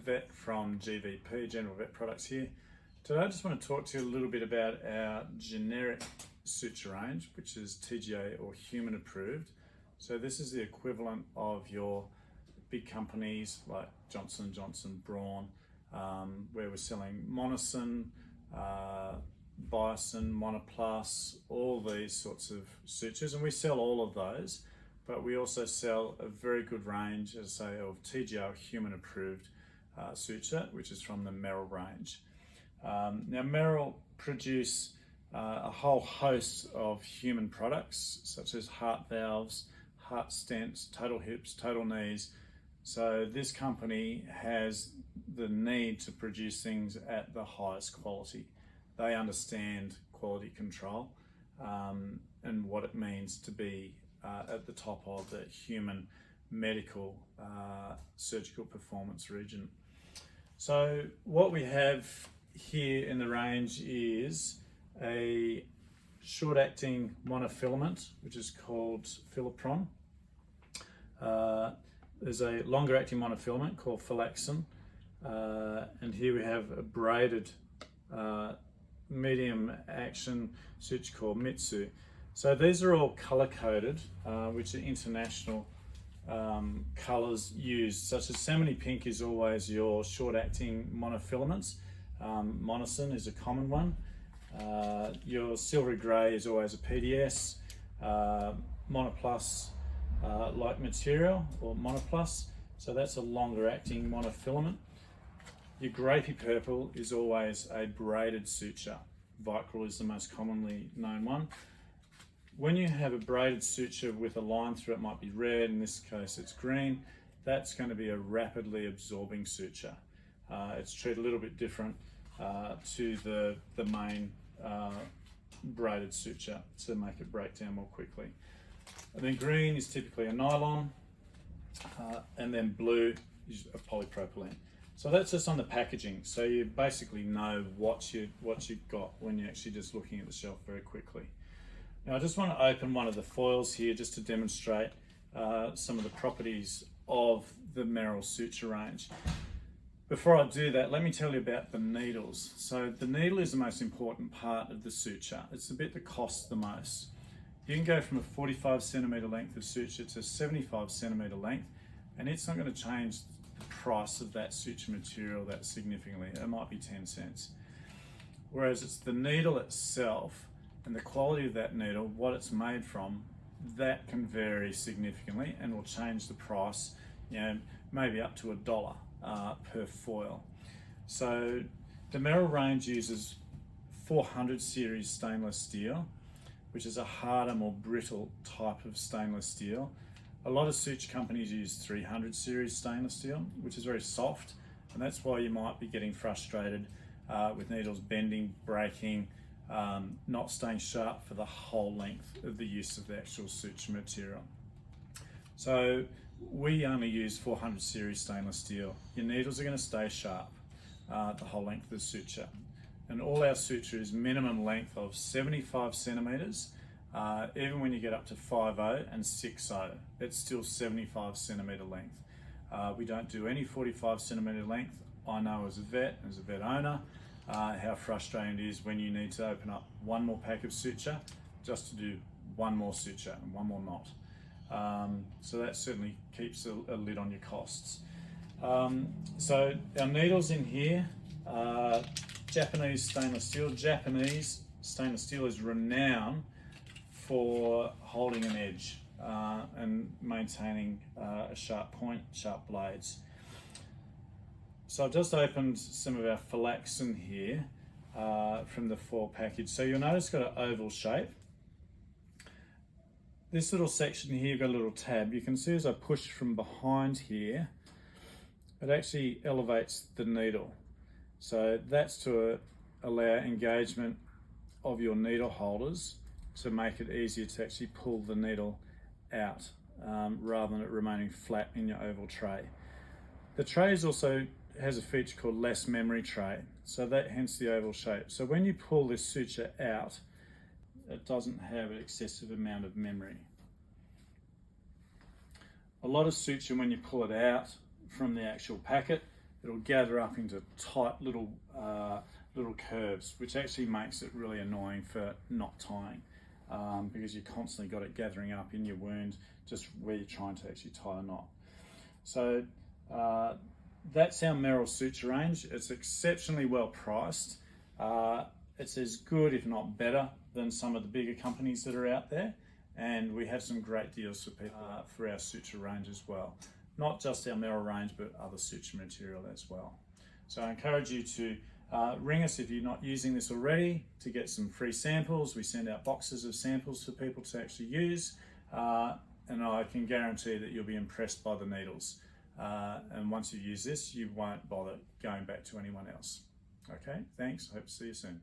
Vet from GVP, General Vet Products here. Today I just want to talk to you a little bit about our generic suture range, which is TGA or human approved. So this is the equivalent of your big companies like Johnson & Johnson, Braun, where we're selling Monosin, Bison, Monoplus, all these sorts of sutures, and we sell all of those, but we also sell a very good range, as I say, of TGA human approved suture, which is from the Meril range. Now Meril produce a whole host of human products such as heart valves, heart stents, total hips, total knees. So this company has the need to produce things at the highest quality. They understand quality control and what it means to be at the top of the human medical surgical performance region. So what we have here in the range is a short-acting monofilament, which is called Filapron. There's a longer-acting monofilament called Filapron, and here we have a braided medium action suture called Mitsu. So these are all color-coded, which are international colors used, such as Salmon Pink is always your short-acting monofilaments. Monosin is a common one. Your silvery grey is always a PDS. Monoplus like material or Monoplus, so that's a longer-acting monofilament. Your grapey purple is always a braided suture. Vicryl is the most commonly known one. When you have a braided suture with a line through it, might be red, in this case it's green, that's going to be a rapidly absorbing suture. It's treated a little bit different to the main braided suture to make it break down more quickly. And then green is typically a nylon, and then blue is a polypropylene. So that's just on the packaging, so you basically know what you've got when you're actually just looking at the shelf very quickly. Now I just want to open one of the foils here just to demonstrate some of the properties of the Meril suture range. Before I do that, let me tell you about the needles. So the needle is the most important part of the suture. It's the bit that costs the most. You can go from a 45 centimeter length of suture to 75 centimeter length, and it's not going to change the price of that suture material that significantly. It might be 10 cents. Whereas it's the needle itself and the quality of that needle, what it's made from, that can vary significantly and will change the price, maybe up to $1 per foil. So the Meril range uses 400 series stainless steel, which is a harder, more brittle type of stainless steel. A lot of suture companies use 300 series stainless steel, which is very soft, and that's why you might be getting frustrated with needles bending, breaking, not staying sharp for the whole length of the use of the actual suture material. So we only use 400 series stainless steel. Your needles are going to stay sharp the whole length of the suture. And all our suture is minimum length of 75 centimeters. Even when you get up to 5.0 and 6.0, it's still 75 centimeter length. We don't do any 45 centimeter length. I know as a vet owner, how frustrating it is when you need to open up one more pack of suture just to do one more suture and one more knot. So that certainly keeps a lid on your costs. So our needles in here, Japanese stainless steel. Japanese stainless steel is renowned for holding an edge and maintaining a sharp point, sharp blades. So I've just opened some of our Filapron here from the foil package. So you'll notice it's got an oval shape. This little section here, you've got a little tab. You can see as I push from behind here, it actually elevates the needle. So that's to allow engagement of your needle holders to make it easier to actually pull the needle out rather than it remaining flat in your oval tray. The tray also has a feature called less memory tray, so that hence the oval shape. So when you pull this suture out, it doesn't have an excessive amount of memory. A lot of suture, when you pull it out from the actual packet, it'll gather up into tight little curves, which actually makes it really annoying for knot tying, because you constantly got it gathering up in your wound just where you're trying to actually tie a knot. So that's our Meril Suture range. It's exceptionally well priced. It's as good, if not better, than some of the bigger companies that are out there. And we have some great deals for people for our suture range as well. Not just our Meril range, but other suture material as well. So I encourage you to ring us if you're not using this already to get some free samples. We send out boxes of samples for people to actually use. And I can guarantee that you'll be impressed by the needles. And once you use this, you won't bother going back to anyone else. Okay, thanks. Hope to see you soon.